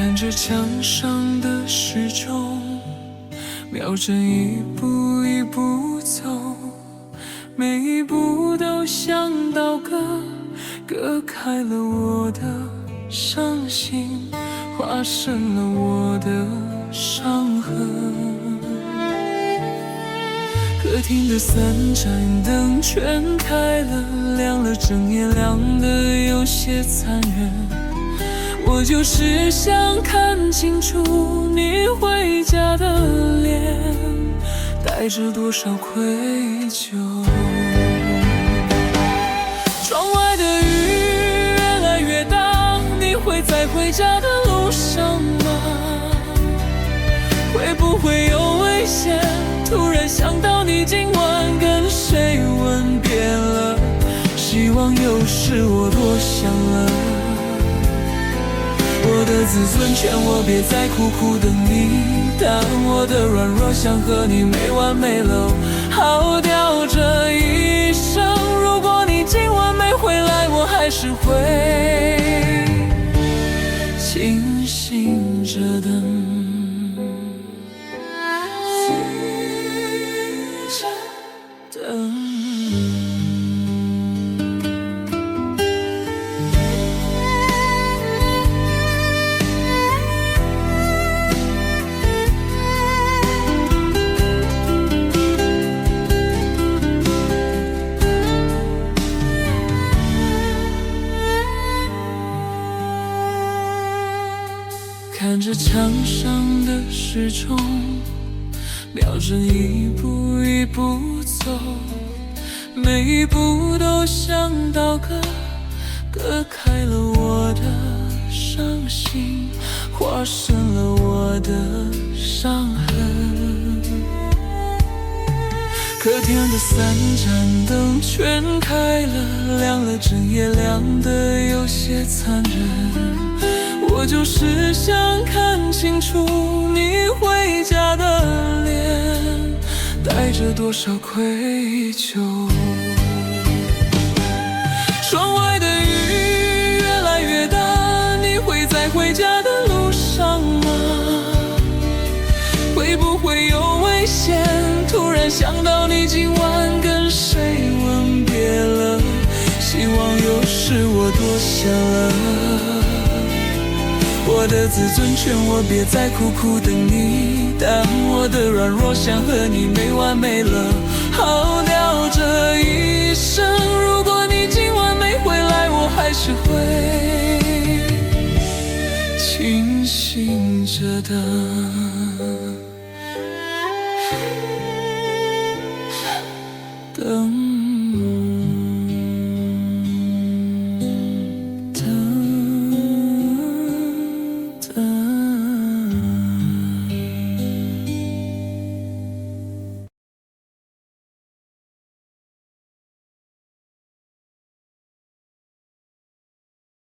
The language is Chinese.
看着墙上的时钟，秒针一步一步走，每一步都像刀割，割开了我的伤心，划深了我的伤痕。客厅的三盏灯全开了，亮了整夜，亮得有些残忍。我就是想看清楚你回家的脸，带着多少愧疚。窗外的雨越来越大，你会在回家的路上吗？会不会有危险？突然想到你今晚跟谁吻别了，希望又是我多想了。我的自尊劝我别再苦苦等你，但我的软弱想和你没完没了耗掉这一生。如果你今晚没回来，我还是会清醒着等。看着墙上的时钟，秒针一步一步走，每一步都像刀割，割开了我的伤心，划深了我的伤痕。客厅的三盏灯全开了，亮了整夜，亮得有些残忍。我就是想看清楚你回家的脸，带着多少愧疚。窗外的雨越来越大，你会在回家的路上吗？会不会有危险？突然想到你今晚跟谁吻别了，希望又是我多想了。我的自尊劝我别再苦苦等你，但我的软弱想和你没完没了耗掉这一生。如果你今晚没回来，我还是会清醒着等。